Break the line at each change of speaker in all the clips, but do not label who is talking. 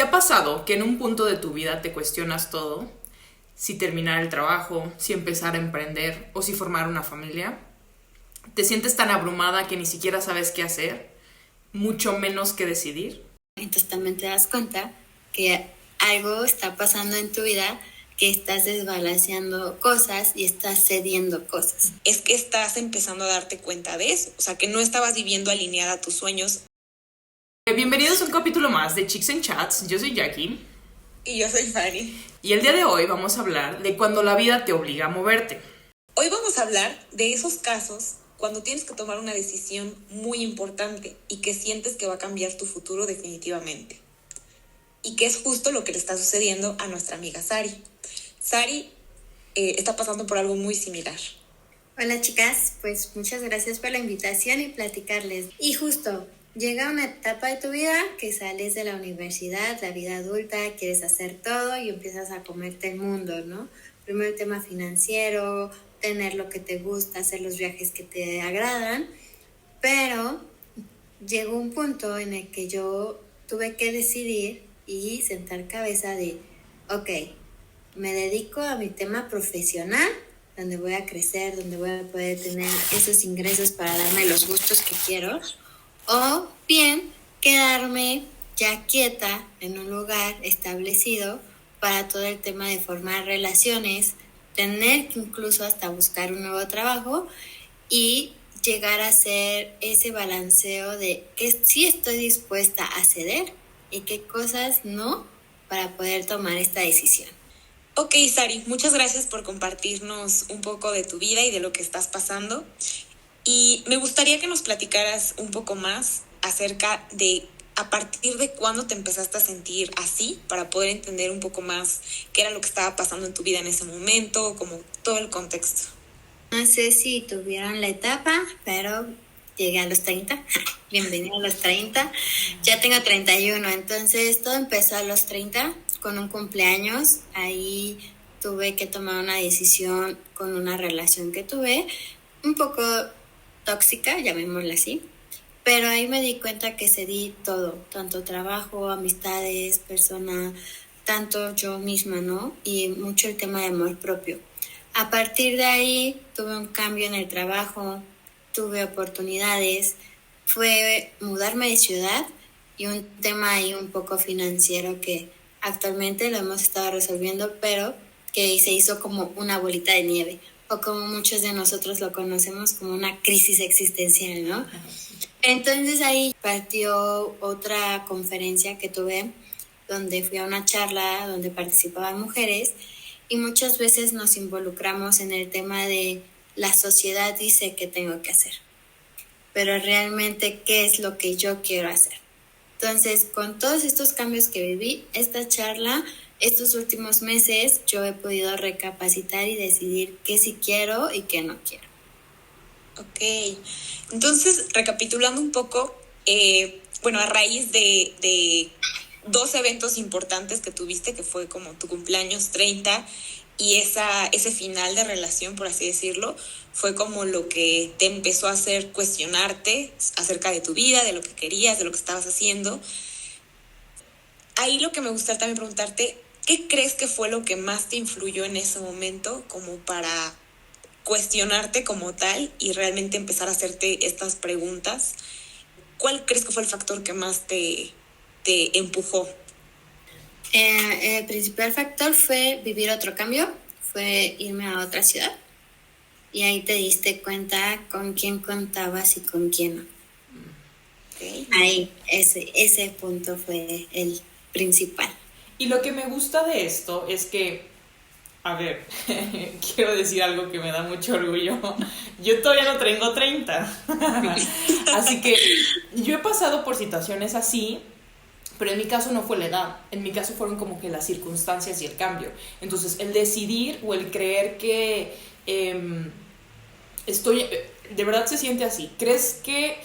¿Te ha pasado que en un punto de tu vida te cuestionas todo? Si terminar el trabajo, si empezar a emprender o si formar una familia. ¿Te sientes tan abrumada que ni siquiera sabes qué hacer? Mucho menos qué decidir.
Entonces también te das cuenta que algo está pasando en tu vida, que estás desbalanceando cosas y estás cediendo cosas.
Es que estás empezando a darte cuenta de eso, o sea, que no estabas viviendo alineada a tus sueños.
Bienvenidos a un capítulo más de Chicks and Chats. Yo soy Jackie.
Y yo soy Fanny.
Y el día de hoy vamos a hablar de cuando la vida te obliga a moverte.
Hoy vamos a hablar de esos casos cuando tienes que tomar una decisión muy importante y que sientes que va a cambiar tu futuro definitivamente. Y que es justo lo que le está sucediendo a nuestra amiga Sari. Sari está pasando por algo muy similar.
Hola chicas, pues muchas gracias por la invitación y platicarles. Y justo, llega una etapa de tu vida que sales de la universidad, la vida adulta, quieres hacer todo y empiezas a comerte el mundo, ¿no? Primero el tema financiero, tener lo que te gusta, hacer los viajes que te agradan, pero llegó un punto en el que yo tuve que decidir y sentar cabeza de, ok, me dedico a mi tema profesional, donde voy a crecer, donde voy a poder tener esos ingresos para darme los gustos que quiero, o bien quedarme ya quieta en un lugar establecido para todo el tema de formar relaciones, tener que incluso hasta buscar un nuevo trabajo y llegar a hacer ese balanceo de que sí estoy dispuesta a ceder y qué cosas no, para poder tomar esta decisión.
Ok, Sari, muchas gracias por compartirnos un poco de tu vida y de lo que estás pasando. Y me gustaría que nos platicaras un poco más acerca de a partir de cuándo te empezaste a sentir así, para poder entender un poco más qué era lo que estaba pasando en tu vida en ese momento, como todo el contexto.
No sé si tuvieron la etapa, pero llegué a los 30. Bienvenido a los 30. Ya tengo 31, entonces todo empezó a los 30 con un cumpleaños. Ahí tuve que tomar una decisión con una relación que tuve, un poco tóxica, llamémosla así. Pero ahí me di cuenta que cedí todo, tanto trabajo, amistades, persona, tanto yo misma, ¿no? Y mucho el tema de amor propio. A partir de ahí tuve un cambio en el trabajo, tuve oportunidades, fue mudarme de ciudad y un tema ahí un poco financiero que actualmente lo hemos estado resolviendo, pero que se hizo como una bolita de nieve, o como muchos de nosotros lo conocemos como una crisis existencial, ¿no? Entonces ahí partió otra conferencia que tuve, donde fui a una charla donde participaban mujeres, y muchas veces nos involucramos en el tema de la sociedad dice que tengo que hacer, pero realmente qué es lo que yo quiero hacer. Entonces, con todos estos cambios que viví, esta charla, estos últimos meses, yo he podido recapacitar y decidir qué sí quiero y qué no quiero.
Ok, entonces recapitulando un poco, a raíz de dos eventos importantes que tuviste, que fue como tu cumpleaños 30 y ese final de relación, por así decirlo, fue como lo que te empezó a hacer cuestionarte acerca de tu vida, de lo que querías, de lo que estabas haciendo. Ahí lo que me gustaría también preguntarte, ¿qué crees que fue lo que más te influyó en ese momento como para cuestionarte como tal y realmente empezar a hacerte estas preguntas? ¿Cuál crees que fue el factor que más te empujó?
El principal factor fue vivir otro cambio, fue irme a otra ciudad, y ahí te diste cuenta con quién contabas y con quién no.
Okay.
Ahí, ese punto fue el principal.
Y lo que me gusta de esto es que, a ver, quiero decir algo que me da mucho orgullo. Yo todavía no tengo 30. Así que yo he pasado por situaciones así, pero en mi caso no fue la edad. En mi caso fueron como que las circunstancias y el cambio. Entonces, el decidir o el creer que de verdad se siente así. ¿Crees que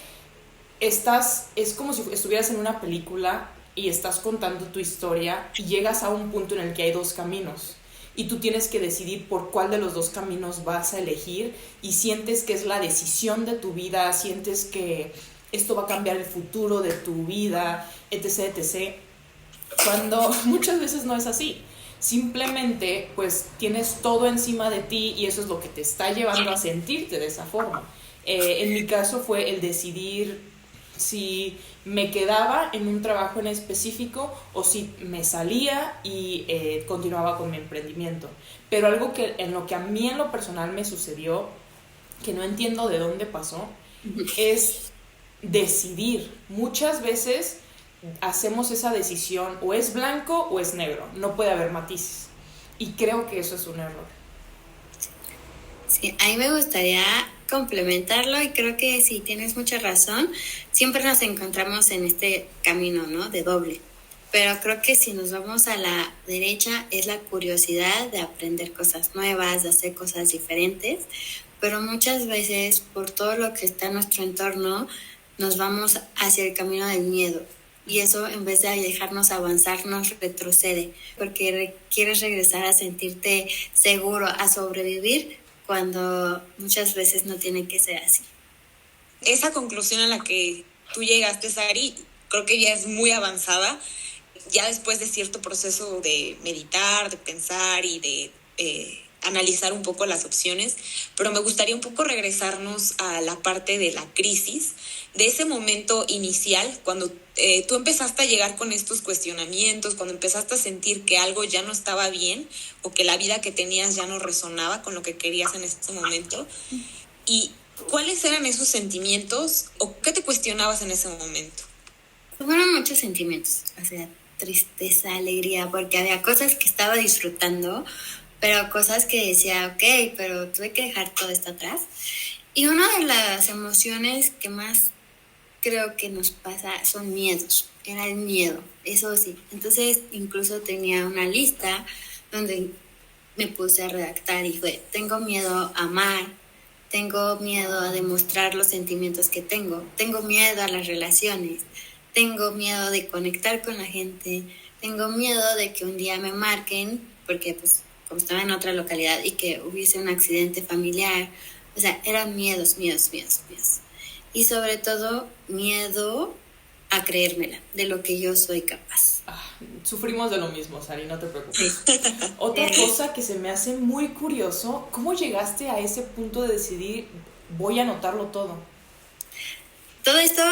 es como si estuvieras en una película y estás contando tu historia y llegas a un punto en el que hay dos caminos? Y tú tienes que decidir por cuál de los dos caminos vas a elegir y sientes que es la decisión de tu vida, sientes que esto va a cambiar el futuro de tu vida, etc, etc. cuando muchas veces no es así. Simplemente pues tienes todo encima de ti y eso es lo que te está llevando a sentirte de esa forma. En mi caso fue el decidir si me quedaba en un trabajo en específico o si me salía y continuaba con mi emprendimiento. Pero algo que en lo que a mí en lo personal me sucedió, que no entiendo de dónde pasó, es decidir. Muchas veces hacemos esa decisión, o es blanco o es negro, no puede haber matices. Y creo que eso es un error.
Sí, a mí me gustaría complementarlo y creo que sí, tienes mucha razón. Siempre nos encontramos en este camino, ¿no? De doble. Pero creo que si nos vamos a la derecha es la curiosidad de aprender cosas nuevas, de hacer cosas diferentes. Pero muchas veces, por todo lo que está en nuestro entorno, nos vamos hacia el camino del miedo. Y eso, en vez de dejarnos avanzar, nos retrocede. Porque quieres regresar a sentirte seguro, a sobrevivir, cuando muchas veces no tiene que ser así.
Esa conclusión a la que tú llegaste, Sari, creo que ya es muy avanzada. Ya después de cierto proceso de meditar, de pensar y de analizar un poco las opciones, pero me gustaría un poco regresarnos a la parte de la crisis, de ese momento inicial, cuando tú empezaste a llegar con estos cuestionamientos, cuando empezaste a sentir que algo ya no estaba bien o que la vida que tenías ya no resonaba con lo que querías en ese momento. ¿Y cuáles eran esos sentimientos o qué te cuestionabas en ese momento?
Fueron muchos sentimientos, o sea, tristeza, alegría, porque había cosas que estaba disfrutando, pero cosas que decía, ok, pero tuve que dejar todo esto atrás. Y una de las emociones que más creo que nos pasa son miedos. Era el miedo, eso sí. Entonces incluso tenía una lista donde me puse a redactar y fue, tengo miedo a amar, tengo miedo a demostrar los sentimientos que tengo miedo a las relaciones, tengo miedo de conectar con la gente, tengo miedo de que un día me marquen, porque pues como estaba en otra localidad y que hubiese un accidente familiar. O sea, eran miedos. Y sobre todo, miedo a creérmela, de lo que yo soy capaz.
Sufrimos de lo mismo, Sari, no te preocupes. Otra cosa que se me hace muy curioso, ¿cómo llegaste a ese punto de decidir, voy a anotarlo todo?
Todo esto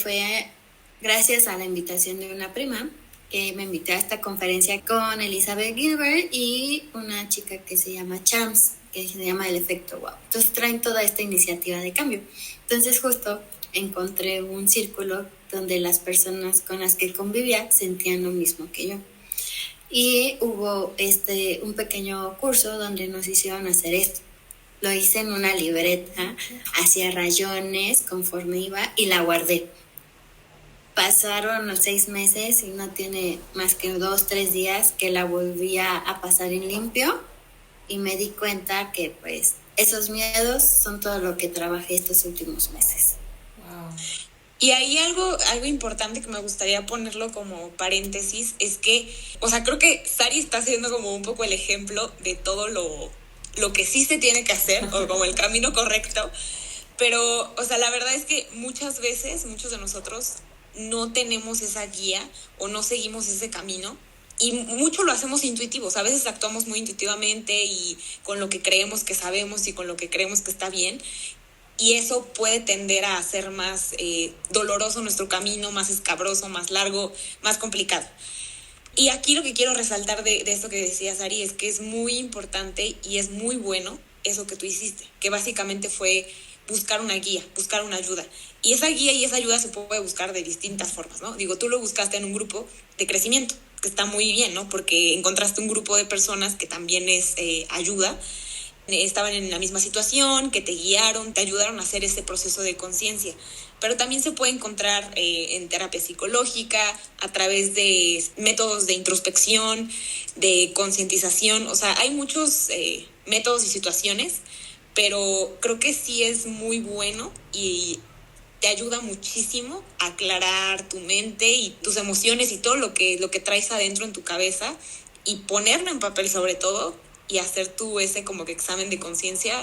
fue gracias a la invitación de una prima, que me invité a esta conferencia con Elizabeth Gilbert y una chica que se llama Chams, que se llama El Efecto Wow. Entonces traen toda esta iniciativa de cambio. Entonces justo encontré un círculo donde las personas con las que convivía sentían lo mismo que yo. Y hubo un pequeño curso donde nos hicieron hacer esto. Lo hice en una libreta, hacía rayones conforme iba y la guardé. Pasaron los 6 meses y no tiene más que 2-3 días que la volvía a pasar en limpio y me di cuenta que pues esos miedos son todo lo que trabajé estos últimos meses.
Wow. Y ahí algo importante que me gustaría ponerlo como paréntesis es que, o sea, creo que Sari está siendo como un poco el ejemplo de todo lo que sí se tiene que hacer o como el camino correcto, pero, o sea, la verdad es que muchas veces, muchos de nosotros no tenemos esa guía o no seguimos ese camino y mucho lo hacemos intuitivos. A veces actuamos muy intuitivamente y con lo que creemos que sabemos y con lo que creemos que está bien, y eso puede tender a hacer más doloroso nuestro camino, más escabroso, más largo, más complicado. Y aquí lo que quiero resaltar de esto que decías, Ari, es que es muy importante y es muy bueno eso que tú hiciste, que básicamente fue buscar una guía, buscar una ayuda. Y esa guía y esa ayuda se puede buscar de distintas formas, ¿no? Digo, tú lo buscaste en un grupo de crecimiento, que está muy bien, ¿no? Porque encontraste un grupo de personas que también es ayuda, estaban en la misma situación, que te guiaron, te ayudaron a hacer ese proceso de conciencia. Pero también se puede encontrar en terapia psicológica, a través de métodos de introspección, de concientización. O sea, hay muchos métodos y situaciones, pero creo que sí es muy bueno y te ayuda muchísimo a aclarar tu mente y tus emociones y todo lo que traes adentro en tu cabeza y ponerlo en papel sobre todo y hacer tú ese como que examen de conciencia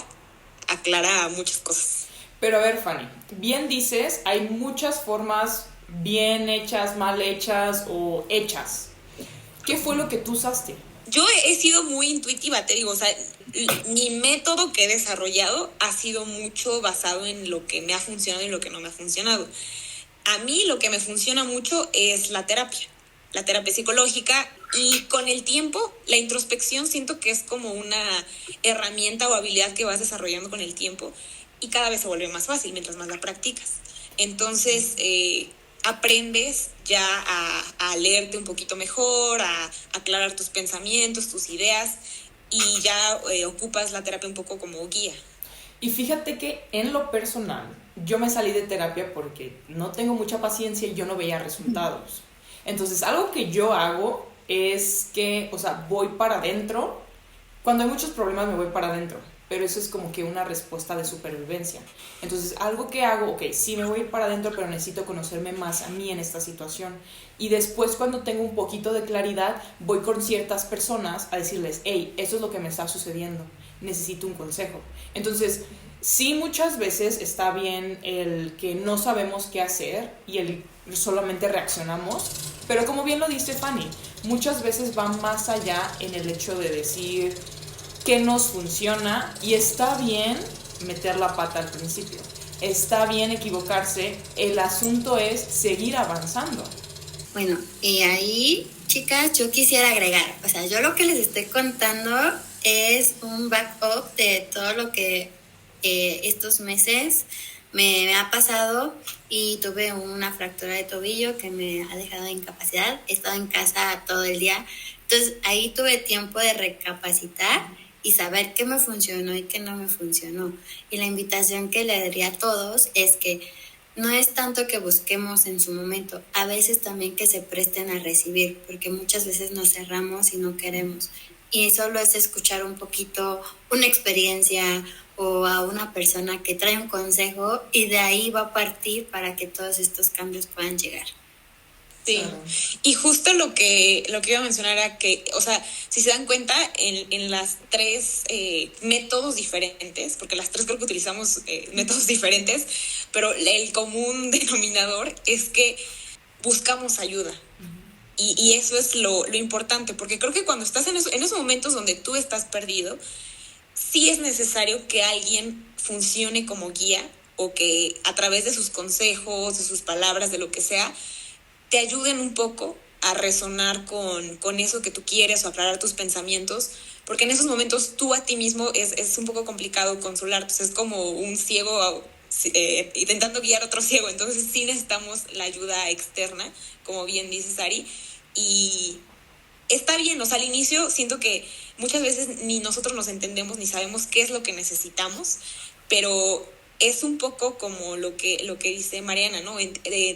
aclara muchas cosas.
Pero a ver, Fanny, bien dices, hay muchas formas bien hechas, mal hechas o hechas. ¿Qué fue lo que tú usaste?
Yo he sido muy intuitiva, te digo, o sea, mi método que he desarrollado ha sido mucho basado en lo que me ha funcionado y lo que no me ha funcionado. A mí lo que me funciona mucho es la terapia psicológica, y con el tiempo la introspección siento que es como una herramienta o habilidad que vas desarrollando con el tiempo y cada vez se vuelve más fácil mientras más la practicas. Entonces aprendes ya a leerte un poquito mejor, a aclarar tus pensamientos, tus ideas, y ya ocupas la terapia un poco como guía.
Y fíjate que en lo personal, yo me salí de terapia porque no tengo mucha paciencia y yo no veía resultados. Entonces, algo que yo hago es que, o sea, voy para adentro. Cuando hay muchos problemas me voy para adentro, pero eso es como que una respuesta de supervivencia. Entonces, algo que hago, ok, sí me voy a ir para adentro, pero necesito conocerme más a mí en esta situación. Y después, cuando tengo un poquito de claridad, voy con ciertas personas a decirles, hey, eso es lo que me está sucediendo, necesito un consejo. Entonces, sí, muchas veces está bien el que no sabemos qué hacer y el solamente reaccionamos, pero como bien lo dice Fanny, muchas veces va más allá en el hecho de decir qué nos funciona, y está bien meter la pata al principio, está bien equivocarse, el asunto es seguir avanzando.
Bueno, y ahí, chicas, yo quisiera agregar, o sea, yo lo que les estoy contando es un backup de todo lo que estos meses me ha pasado, y tuve una fractura de tobillo que me ha dejado en incapacidad. He estado en casa todo el día, entonces ahí tuve tiempo de recapacitar y saber qué me funcionó y qué no me funcionó. Y la invitación que le daría a todos es que no es tanto que busquemos en su momento, a veces también que se presten a recibir, porque muchas veces nos cerramos y no queremos. Y solo es escuchar un poquito una experiencia o a una persona que trae un consejo, y de ahí va a partir para que todos estos cambios puedan llegar.
Sí, y justo lo que iba a mencionar era que, o sea, si se dan cuenta, en las tres métodos diferentes, porque las tres creo que utilizamos métodos diferentes, pero el común denominador es que buscamos ayuda. Y eso es lo importante, porque creo que cuando estás en esos momentos donde tú estás perdido, sí es necesario que alguien funcione como guía, o que a través de sus consejos, de sus palabras, de lo que sea, te ayuden un poco a resonar con eso que tú quieres, o aclarar tus pensamientos, porque en esos momentos tú a ti mismo es un poco complicado consolar, pues es como un ciego intentando guiar a otro ciego. Entonces sí necesitamos la ayuda externa, como bien dice Sari, y está bien, o sea, al inicio siento que muchas veces ni nosotros nos entendemos ni sabemos qué es lo que necesitamos, pero es un poco como lo que dice Mariana, ¿no?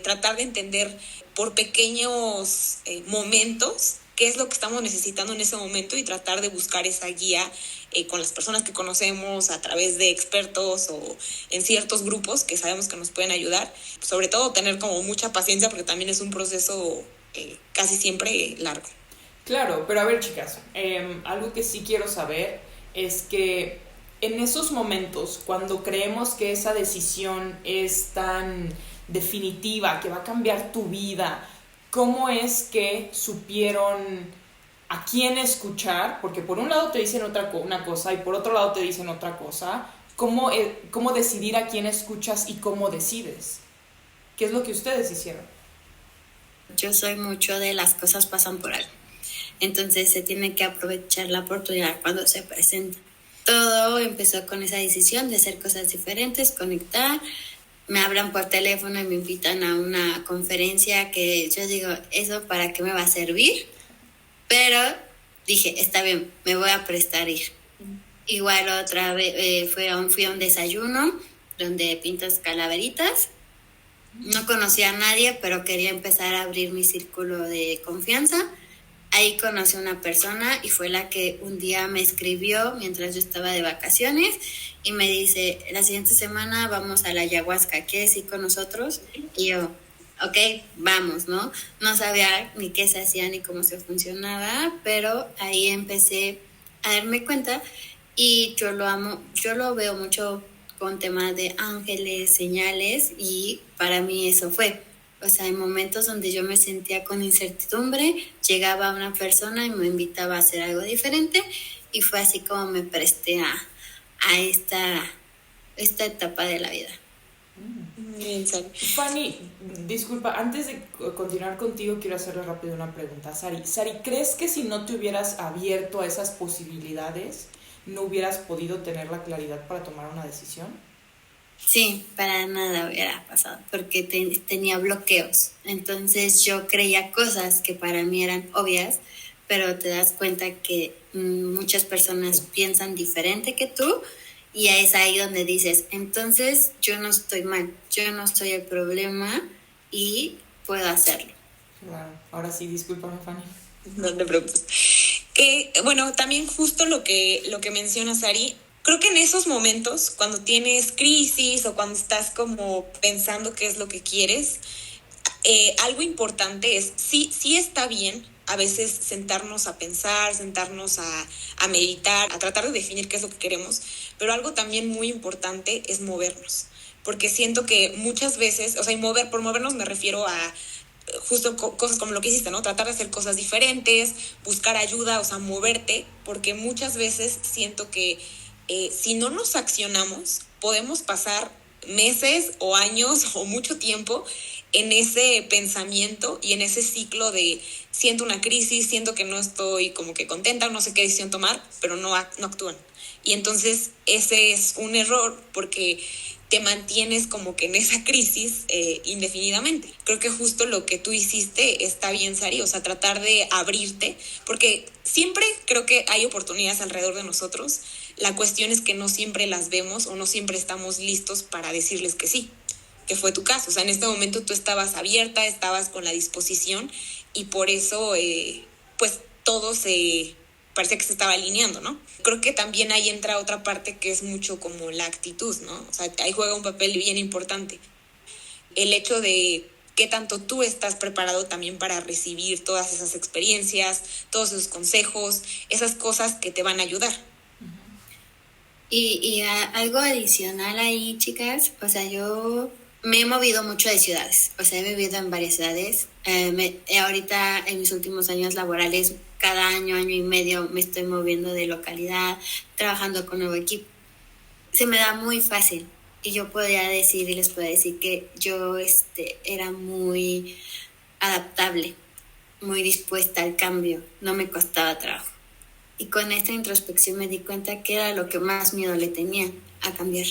Tratar de entender por pequeños momentos qué es lo que estamos necesitando en ese momento, y tratar de buscar esa guía con las personas que conocemos, a través de expertos o en ciertos grupos que sabemos que nos pueden ayudar. Sobre todo tener como mucha paciencia, porque también es un proceso casi siempre largo.
Claro, pero a ver, chicas, algo que sí quiero saber es que en esos momentos, cuando creemos que esa decisión es tan definitiva, que va a cambiar tu vida, ¿cómo es que supieron a quién escuchar? Porque por un lado te dicen una cosa y por otro lado te dicen otra cosa. ¿Cómo decidir a quién escuchas y cómo decides? ¿Qué es lo que ustedes hicieron?
Yo soy mucho de las cosas pasan por algo. Entonces se tiene que aprovechar la oportunidad cuando se presenta. Todo empezó con esa decisión de hacer cosas diferentes, conectar. Me hablan por teléfono y me invitan a una conferencia que yo digo, ¿eso para qué me va a servir? Pero dije, está bien, me voy a prestar ir. Igual otra vez fui a un desayuno donde pintas calaveritas. No conocía a nadie, pero quería empezar a abrir mi círculo de confianza. Ahí conocí a una persona y fue la que un día me escribió mientras yo estaba de vacaciones y me dice, la siguiente semana vamos a la ayahuasca, ¿quieres ir con nosotros? Y yo, ok, vamos, ¿no? No sabía ni qué se hacía ni cómo se funcionaba, pero ahí empecé a darme cuenta, y yo lo amo, yo lo veo mucho con temas de ángeles, señales, y para mí eso fue. O sea, en momentos donde yo me sentía con incertidumbre, llegaba una persona y me invitaba a hacer algo diferente y fue así como me presté a esta etapa de la vida.
Bien, Sari.
Fanny, disculpa, antes de continuar contigo quiero hacerle rápido una pregunta. Sari, ¿crees que si no te hubieras abierto a esas posibilidades, no hubieras podido tener la claridad para tomar una decisión?
Sí, para nada hubiera pasado, porque tenía bloqueos. Entonces yo creía cosas que para mí eran obvias, pero te das cuenta que muchas personas piensan diferente que tú y es ahí donde dices, entonces yo no estoy mal, yo no soy el problema y puedo hacerlo.
Claro, ahora sí, discúlpame, Fanny.
No te preocupes. Bueno, también justo lo que menciona Sari, creo que en esos momentos, cuando tienes crisis o cuando estás como pensando qué es lo que quieres, algo importante es, sí está bien a veces sentarnos a pensar, sentarnos a meditar, a tratar de definir qué es lo que queremos, pero algo también muy importante es movernos, porque siento que muchas veces, o sea, por movernos me refiero a justo cosas como lo que hiciste, ¿no? Tratar de hacer cosas diferentes, buscar ayuda, o sea, moverte, porque muchas veces siento que si no nos accionamos, podemos pasar meses o años o mucho tiempo en ese pensamiento y en ese ciclo de siento una crisis, siento que no estoy como que contenta, no sé qué decisión tomar, pero no actúan. Y entonces ese es un error porque te mantienes como que en esa crisis indefinidamente. Creo que justo lo que tú hiciste está bien, Sari, o sea, tratar de abrirte, porque siempre creo que hay oportunidades alrededor de nosotros. La cuestión es que no siempre las vemos o no siempre estamos listos para decirles que sí, que fue tu caso. O sea, en este momento tú estabas abierta, estabas con la disposición y por eso, pues, todo parece que se estaba alineando, ¿no? Creo que también ahí entra otra parte que es mucho como la actitud, ¿no? O sea, ahí juega un papel bien importante. El hecho de qué tanto tú estás preparado también para recibir todas esas experiencias, todos esos consejos, esas cosas que te van a ayudar.
Y algo adicional ahí, chicas, o sea, yo me he movido mucho de ciudades, o sea, he vivido en varias ciudades. Ahorita en mis últimos años laborales, cada año y medio me estoy moviendo de localidad, trabajando con nuevo equipo. Se me da muy fácil y yo podría decir y les puedo decir que yo era muy adaptable, muy dispuesta al cambio, no me costaba trabajo. Y con esta introspección me di cuenta que era lo que más miedo le tenía a cambiar.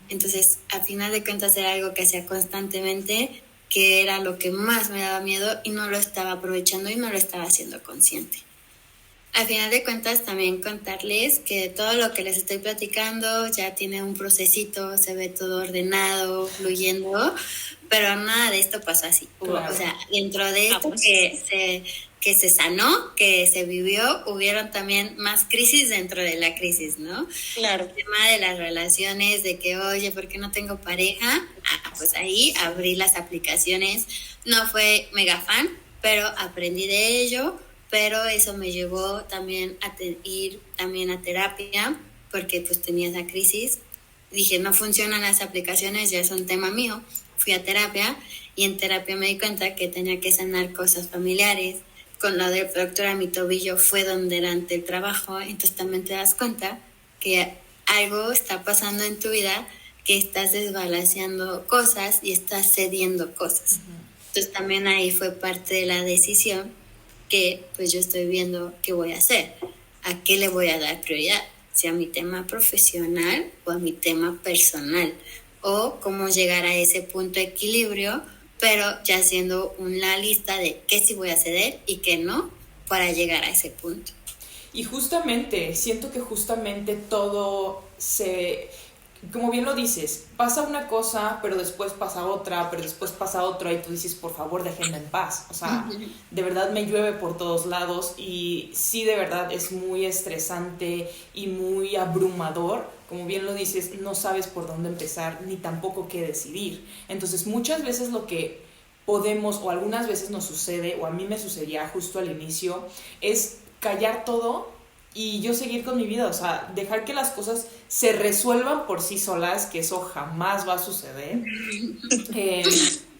Entonces, al final de cuentas era algo que hacía constantemente, que era lo que más me daba miedo y no lo estaba aprovechando y no lo estaba haciendo consciente. Al final de cuentas, también contarles que todo lo que les estoy platicando ya tiene un procesito, se ve todo ordenado, fluyendo, pero nada de esto pasó así.
Claro.
O sea, dentro de esto que se sanó, que se vivió, hubieron también más crisis dentro de la crisis, ¿no?
Claro.
El tema de las relaciones, de que, oye, ¿por qué no tengo pareja? Pues ahí abrí las aplicaciones. No fue mega fan, pero aprendí de ello, pero eso me llevó también a ir también a terapia, porque pues tenía esa crisis. Dije, no funcionan las aplicaciones, ya es un tema mío. Fui a terapia y en terapia me di cuenta que tenía que sanar cosas familiares. Con lo del fractura de mi tobillo fue donde durante el trabajo, entonces también te das cuenta que algo está pasando en tu vida, que estás desbalanceando cosas y estás cediendo cosas. Entonces también ahí fue parte de la decisión que pues yo estoy viendo qué voy a hacer, a qué le voy a dar prioridad, si a mi tema profesional o a mi tema personal, o cómo llegar a ese punto de equilibrio, pero ya haciendo una lista de qué sí voy a ceder y qué no para llegar a ese punto.
Y justamente, siento que justamente todo como bien lo dices, pasa una cosa, pero después pasa otra, pero después pasa otra y tú dices, por favor, déjenme en paz. O sea, de verdad me llueve por todos lados y sí, de verdad es muy estresante y muy abrumador. Como bien lo dices, no sabes por dónde empezar ni tampoco qué decidir. Entonces, muchas veces lo que podemos, o algunas veces nos sucede, o a mí me sucedía justo al inicio, es callar todo y yo seguir con mi vida, o sea, dejar que las cosas se resuelvan por sí solas, que eso jamás va a suceder.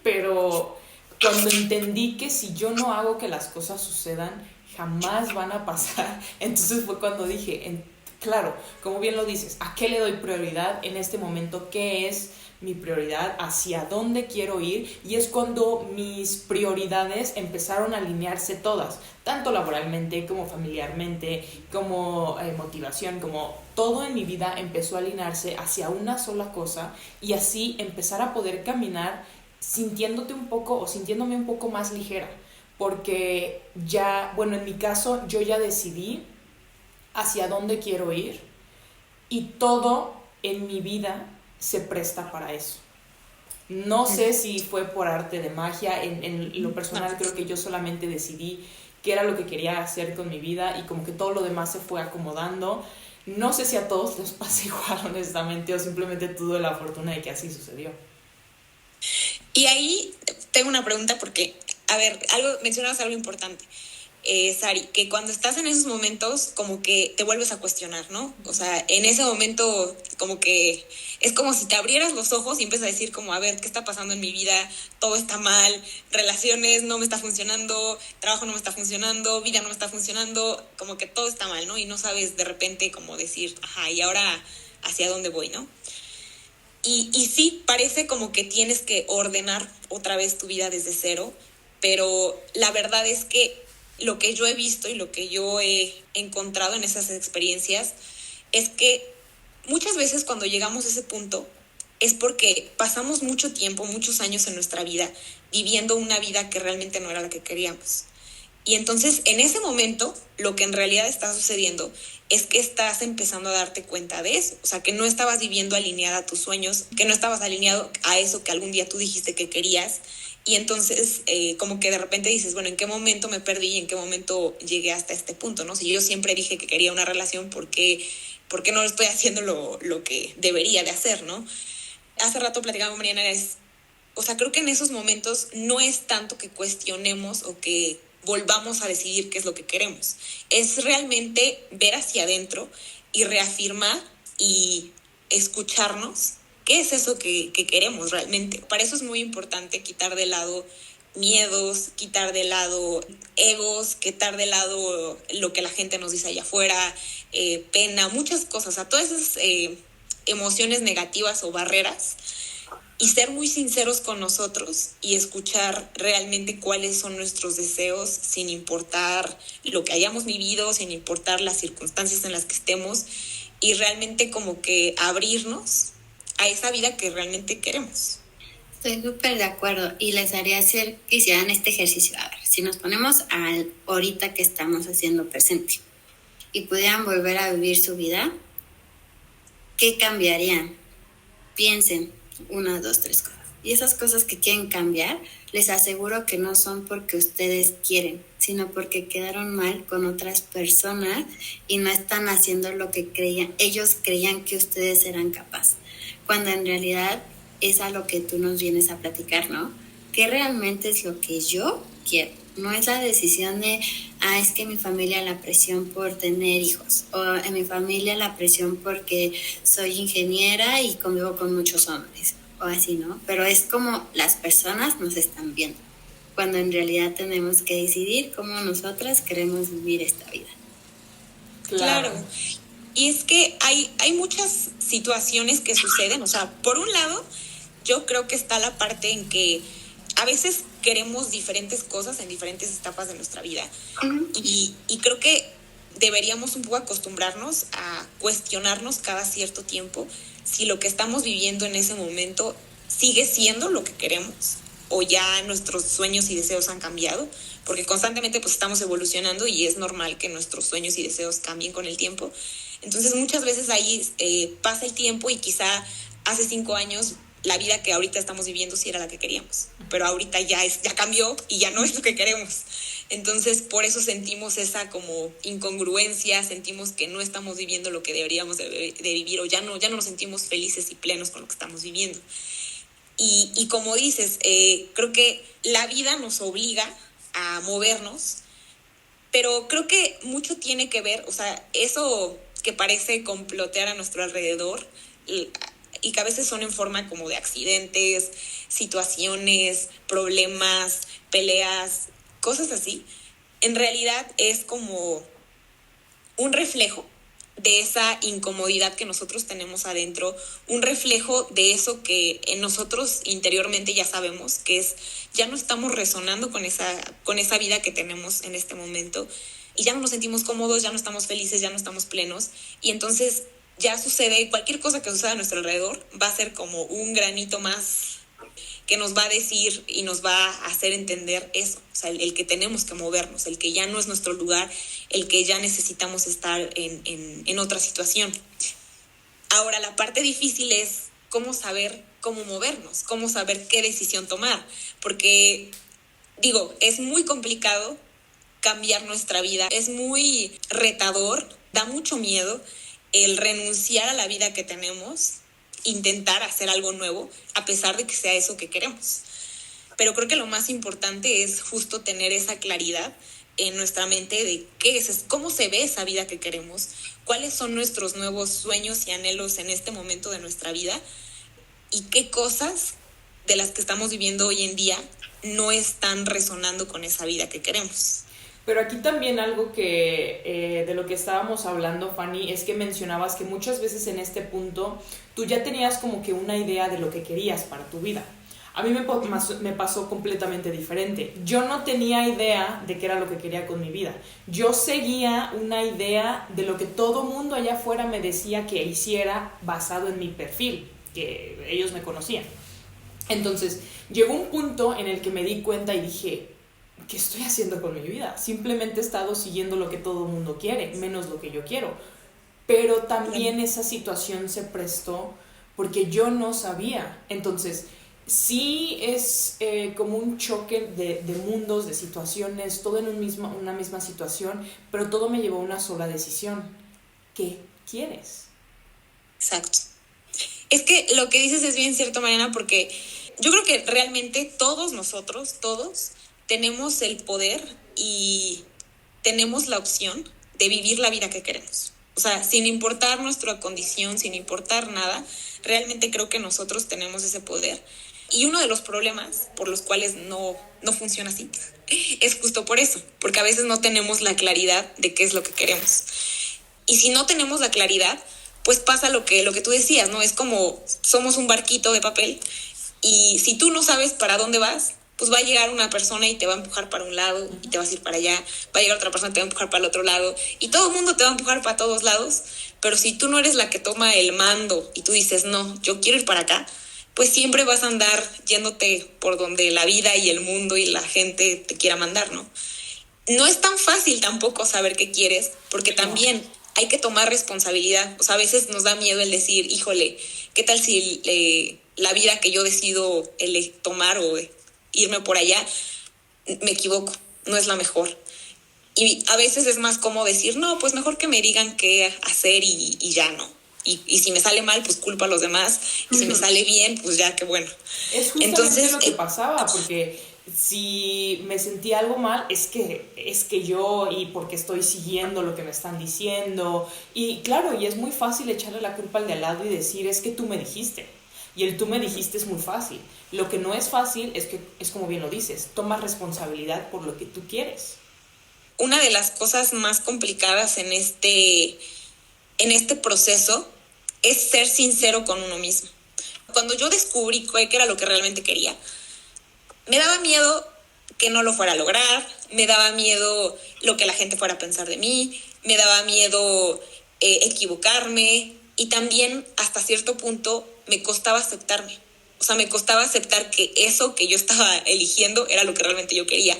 Pero cuando entendí que si yo no hago que las cosas sucedan, jamás van a pasar, entonces fue cuando dije, claro, como bien lo dices, ¿a qué le doy prioridad en este momento? ¿Qué es mi prioridad? ¿Hacia dónde quiero ir? Y es cuando mis prioridades empezaron a alinearse todas, tanto laboralmente como familiarmente, como motivación, como todo en mi vida empezó a alinearse hacia una sola cosa y así empezar a poder caminar sintiéndote un poco o sintiéndome un poco más ligera, porque ya, bueno, en mi caso yo ya decidí hacia dónde quiero ir y todo en mi vida se presta para eso. No sé si fue por arte de magia, en lo personal creo que yo solamente decidí qué era lo que quería hacer con mi vida y como que todo lo demás se fue acomodando. No sé si a todos les pasa igual, honestamente, o simplemente tuve la fortuna de que así sucedió.
Y ahí tengo una pregunta porque, a ver, mencionabas algo importante, Sari, que cuando estás en esos momentos como que te vuelves a cuestionar, ¿no? O sea, en ese momento como que es como si te abrieras los ojos y empiezas a decir como, a ver, ¿qué está pasando en mi vida? Todo está mal, relaciones no me está funcionando, trabajo no me está funcionando, vida no me está funcionando, como que todo está mal, ¿no? Y no sabes de repente como decir, ajá, ¿y ahora hacia dónde voy, no? Y sí, parece como que tienes que ordenar otra vez tu vida desde cero, pero la verdad es que lo que yo he visto y lo que yo he encontrado en esas experiencias es que muchas veces cuando llegamos a ese punto es porque pasamos mucho tiempo, muchos años en nuestra vida viviendo una vida que realmente no era la que queríamos. Y entonces en ese momento lo que en realidad está sucediendo es que estás empezando a darte cuenta de eso. O sea, que no estabas viviendo alineada a tus sueños, que no estabas alineado a eso que algún día tú dijiste que querías. Y entonces como que de repente dices, bueno, ¿en qué momento me perdí y en qué momento llegué hasta este punto, ¿no? Si yo siempre dije que quería una relación, ¿por qué no estoy haciendo lo que debería de hacer, ¿no? Hace rato platicaba con Mariana, o sea, creo que en esos momentos no es tanto que cuestionemos o que volvamos a decidir qué es lo que queremos. Es realmente ver hacia adentro y reafirmar y escucharnos qué es eso que queremos realmente. Para eso es muy importante quitar de lado miedos, quitar de lado egos, quitar de lado lo que la gente nos dice allá afuera, pena, muchas cosas, o sea, todas esas emociones negativas o barreras, y ser muy sinceros con nosotros y escuchar realmente cuáles son nuestros deseos sin importar lo que hayamos vivido, sin importar las circunstancias en las que estemos, y realmente como que abrirnos a esa vida que realmente queremos.
Estoy súper de acuerdo y les haría hacer que hicieran este ejercicio. A ver, si nos ponemos al ahorita que estamos haciendo presente y pudieran volver a vivir su vida, ¿qué cambiarían? Piensen 1, 2, 3 cosas. Y esas cosas que quieren cambiar, les aseguro que no son porque ustedes quieren, sino porque quedaron mal con otras personas y no están haciendo lo que ellos creían que ustedes eran capaces. Cuando en realidad es a lo que tú nos vienes a platicar, ¿no? ¿Qué realmente es lo que yo quiero? No es la decisión de, es que en mi familia la presión por tener hijos, o en mi familia la presión porque soy ingeniera y convivo con muchos hombres, o así, ¿no? Pero es como las personas nos están viendo, cuando en realidad tenemos que decidir cómo nosotras queremos vivir esta vida.
Claro. Y es que hay muchas situaciones que suceden, o sea, por un lado, yo creo que está la parte en que a veces queremos diferentes cosas en diferentes etapas de nuestra vida. Uh-huh. Y creo que deberíamos un poco acostumbrarnos a cuestionarnos cada cierto tiempo si lo que estamos viviendo en ese momento sigue siendo lo que queremos o ya nuestros sueños y deseos han cambiado, porque constantemente pues estamos evolucionando y es normal que nuestros sueños y deseos cambien con el tiempo. Entonces muchas veces ahí pasa el tiempo y quizá hace 5 años la vida que ahorita estamos viviendo sí era la que queríamos, pero ahorita ya cambió y ya no es lo que queremos. Entonces por eso sentimos esa como incongruencia, sentimos que no estamos viviendo lo que deberíamos de vivir, o ya no nos sentimos felices y plenos con lo que estamos viviendo. Y como dices, creo que la vida nos obliga a movernos, pero creo que mucho tiene que ver, o sea, eso que parece complotear a nuestro alrededor, y que a veces son en forma como de accidentes, situaciones, problemas, peleas, cosas así, en realidad es como un reflejo de esa incomodidad que nosotros tenemos adentro, un reflejo de eso que en nosotros interiormente ya sabemos, que es, ya no estamos resonando con esa vida que tenemos en este momento, y ya no nos sentimos cómodos, ya no estamos felices, ya no estamos plenos, y entonces ya sucede, cualquier cosa que suceda a nuestro alrededor va a ser como un granito más que nos va a decir y nos va a hacer entender eso, o sea, el que tenemos que movernos, el que ya no es nuestro lugar, el que ya necesitamos estar en otra situación. Ahora, la parte difícil es cómo saber cómo movernos, cómo saber qué decisión tomar, porque, digo, es muy complicado cambiar nuestra vida, es muy retador, da mucho miedo el renunciar a la vida que tenemos, intentar hacer algo nuevo, a pesar de que sea eso que queremos. Pero creo que lo más importante es justo tener esa claridad en nuestra mente de qué es, cómo se ve esa vida que queremos, cuáles son nuestros nuevos sueños y anhelos en este momento de nuestra vida y qué cosas de las que estamos viviendo hoy en día no están resonando con esa vida que queremos.
Pero aquí también algo que de lo que estábamos hablando, Fanny, es que mencionabas que muchas veces en este punto tú ya tenías como que una idea de lo que querías para tu vida. A mí me pasó completamente diferente. Yo no tenía idea de qué era lo que quería con mi vida. Yo seguía una idea de lo que todo mundo allá afuera me decía que hiciera basado en mi perfil, que ellos me conocían. Entonces, llegó un punto en el que me di cuenta y dije, ¿qué estoy haciendo con mi vida? Simplemente he estado siguiendo lo que todo el mundo quiere, menos lo que yo quiero. Pero también esa situación se prestó porque yo no sabía. Entonces, sí es como un choque de mundos, de situaciones, todo en una misma situación, pero todo me llevó a una sola decisión. ¿Qué quieres?
Exacto. Es que lo que dices es bien cierto, Mariana, porque yo creo que realmente todos nosotros, todos, tenemos el poder y tenemos la opción de vivir la vida que queremos. O sea, sin importar nuestra condición, sin importar nada, realmente creo que nosotros tenemos ese poder. Y uno de los problemas por los cuales no funciona así es justo por eso, porque a veces no tenemos la claridad de qué es lo que queremos. Y si no tenemos la claridad, pues pasa lo que tú decías, ¿no? Es como somos un barquito de papel y si tú no sabes para dónde vas, pues va a llegar una persona y te va a empujar para un lado y te vas a ir para allá, va a llegar otra persona y te va a empujar para el otro lado y todo el mundo te va a empujar para todos lados, pero si tú no eres la que toma el mando y tú dices, no, yo quiero ir para acá, pues siempre vas a andar yéndote por donde la vida y el mundo y la gente te quiera mandar, ¿no? No es tan fácil tampoco saber qué quieres, porque también hay que tomar responsabilidad. O sea, a veces nos da miedo el decir, híjole, ¿qué tal si la vida que yo decido tomar o irme por allá, me equivoco, no es la mejor? Y a veces es más cómodo decir, no, pues mejor que me digan qué hacer y ya no. Y si me sale mal, pues culpo a los demás. Y si me sale bien, pues ya, qué bueno.
Es justamente lo que pasaba, porque si me sentía algo mal, es que yo, y porque estoy siguiendo lo que me están diciendo. Y claro, y es muy fácil echarle la culpa al de al lado y decir, es que tú me dijiste. Y el tú me dijiste es muy fácil. Lo que no es fácil es que, es como bien lo dices, tomas responsabilidad por lo que tú quieres.
Una de las cosas más complicadas en este proceso es ser sincero con uno mismo. Cuando yo descubrí qué era lo que realmente quería, me daba miedo que no lo fuera a lograr, me daba miedo lo que la gente fuera a pensar de mí, me daba miedo equivocarme y también hasta cierto punto me costaba aceptarme. O sea, me costaba aceptar que eso que yo estaba eligiendo era lo que realmente yo quería.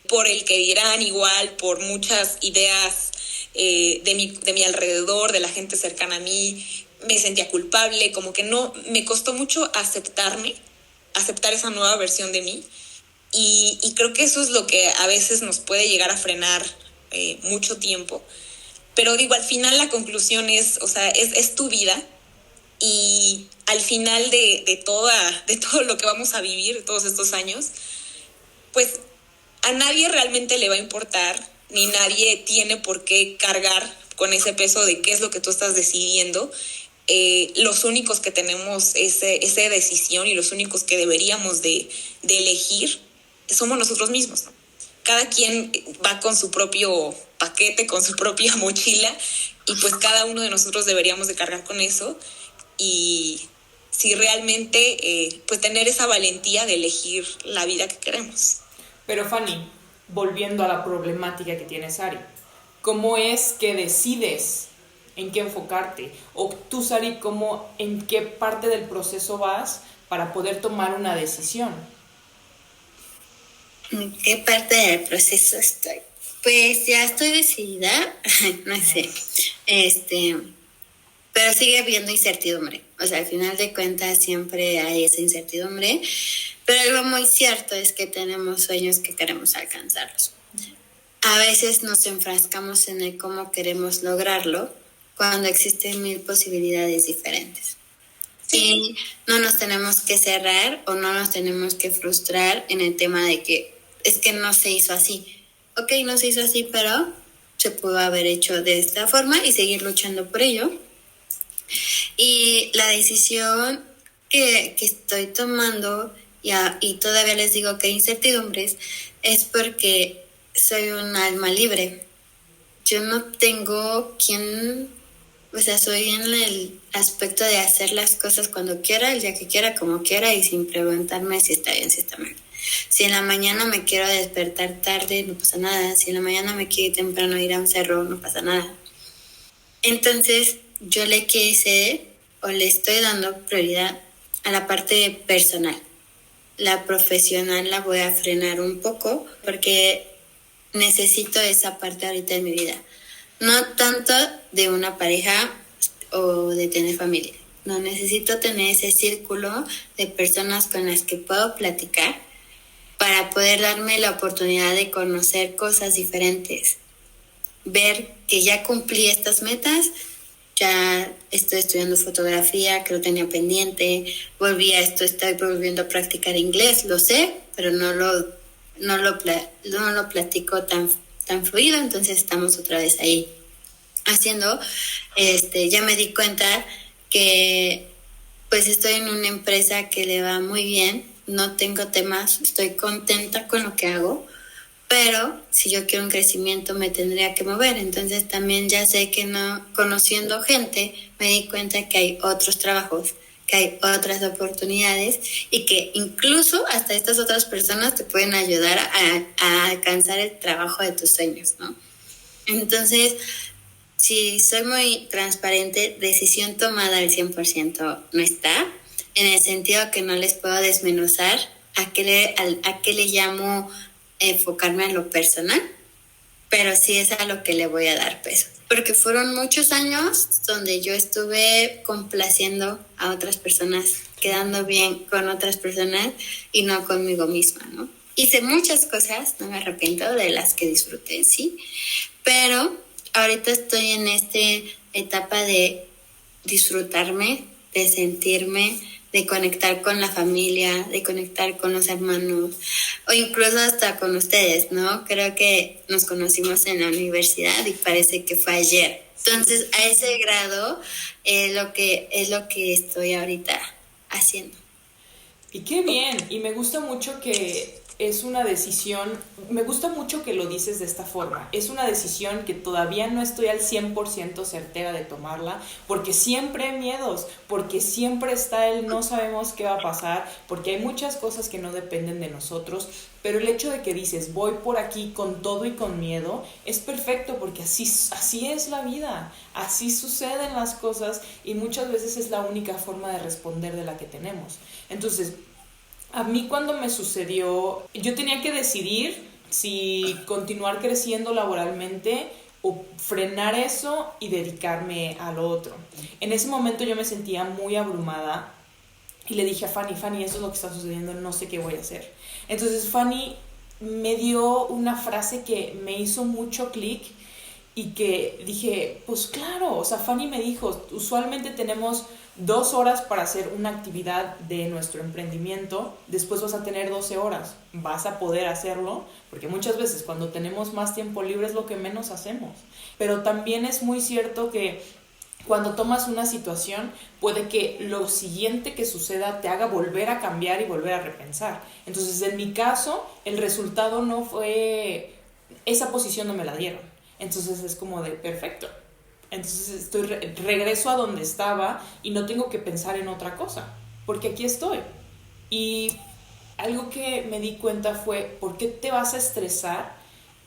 Por el que dirán igual, por muchas ideas de mi alrededor, de la gente cercana a mí, me sentía culpable, como que no, me costó mucho aceptarme, aceptar esa nueva versión de mí y creo que eso es lo que a veces nos puede llegar a frenar mucho tiempo, pero digo, al final la conclusión es, o sea, es tu vida y al final de todo lo que vamos a vivir todos estos años, pues a nadie realmente le va a importar, ni nadie tiene por qué cargar con ese peso de qué es lo que tú estás decidiendo. los únicos que tenemos esa decisión y los únicos que deberíamos de elegir somos nosotros mismos, ¿no? Cada quien va con su propio paquete, con su propia mochila, y pues cada uno de nosotros deberíamos de cargar con eso, y si realmente pues tener esa valentía de elegir la vida que queremos.
Pero Fanny, volviendo a la problemática que tiene Sari, ¿cómo es que decides en qué enfocarte? O tú, Sari, ¿en qué parte del proceso vas para poder tomar una decisión?
¿En qué parte del proceso estoy? Pues ya estoy decidida, no sé, pero sigue habiendo incertidumbre. O sea, al final de cuentas siempre hay esa incertidumbre, pero algo muy cierto es que tenemos sueños que queremos alcanzarlos. A veces nos enfrascamos en el cómo queremos lograrlo cuando existen 1000 posibilidades diferentes. Sí. Y no nos tenemos que cerrar o no nos tenemos que frustrar en el tema de que es que no se hizo así. Ok, no se hizo así, pero se pudo haber hecho de esta forma y seguir luchando por ello. Y la decisión que estoy tomando, y todavía les digo que hay incertidumbres, es porque soy un alma libre. Yo no tengo quien, o sea, soy en el aspecto de hacer las cosas cuando quiera, el día que quiera, como quiera, y sin preguntarme si está bien, si está mal. Si en la mañana me quiero despertar tarde, no pasa nada. Si en la mañana me quiero ir temprano ir a un cerro, no pasa nada. Entonces, yo le estoy dando prioridad a la parte personal. La profesional la voy a frenar un poco porque necesito esa parte ahorita en mi vida. No tanto de una pareja o de tener familia. No, necesito tener ese círculo de personas con las que puedo platicar para poder darme la oportunidad de conocer cosas diferentes. Ver que ya cumplí estas metas, ya estoy estudiando fotografía, que lo tenía pendiente, estoy volviendo a practicar inglés, lo sé, pero no lo platico tan fluido, entonces estamos otra vez ahí haciendo. Ya me di cuenta que pues estoy en una empresa que le va muy bien, no tengo temas, estoy contenta con lo que hago, pero si yo quiero un crecimiento me tendría que mover. Entonces también ya sé que no, conociendo gente, me di cuenta que hay otros trabajos, que hay otras oportunidades y que incluso hasta estas otras personas te pueden ayudar a alcanzar el trabajo de tus sueños, ¿no? Entonces, si soy muy transparente, decisión tomada al 100% no está, en el sentido que no les puedo desmenuzar a qué le llamo enfocarme en lo personal, pero sí es a lo que le voy a dar peso. Porque fueron muchos años donde yo estuve complaciendo a otras personas, quedando bien con otras personas y no conmigo misma, ¿no? Hice muchas cosas, no me arrepiento de las que disfruté, sí, pero ahorita estoy en esta etapa de disfrutarme, de sentirme, de conectar con la familia, de conectar con los hermanos o incluso hasta con ustedes, ¿no? Creo que nos conocimos en la universidad y parece que fue ayer. Entonces, a ese grado es lo que estoy ahorita haciendo.
Y qué bien, y me gusta mucho que es una decisión, me gusta mucho que lo dices de esta forma, es una decisión que todavía no estoy al 100% certera de tomarla, porque siempre hay miedos, porque siempre está el no sabemos qué va a pasar, porque hay muchas cosas que no dependen de nosotros, pero el hecho de que dices voy por aquí con todo y con miedo es perfecto, porque así es la vida, así suceden las cosas y muchas veces es la única forma de responder de la que tenemos. Entonces, a mí cuando me sucedió, yo tenía que decidir si continuar creciendo laboralmente o frenar eso y dedicarme al otro. En ese momento yo me sentía muy abrumada y le dije a Fanny, eso es lo que está sucediendo, no sé qué voy a hacer. Entonces Fanny me dio una frase que me hizo mucho clic y que dije, pues claro, o sea, Fanny me dijo, usualmente tenemos 2 horas para hacer una actividad de nuestro emprendimiento, después vas a tener 12 horas, vas a poder hacerlo, porque muchas veces cuando tenemos más tiempo libre es lo que menos hacemos, pero también es muy cierto que cuando tomas una situación, puede que lo siguiente que suceda te haga volver a cambiar y volver a repensar. Entonces, en mi caso, el resultado no fue... Esa posición no me la dieron. Entonces es como de perfecto. Entonces regreso a donde estaba y no tengo que pensar en otra cosa, porque aquí estoy. Y algo que me di cuenta fue, ¿por qué te vas a estresar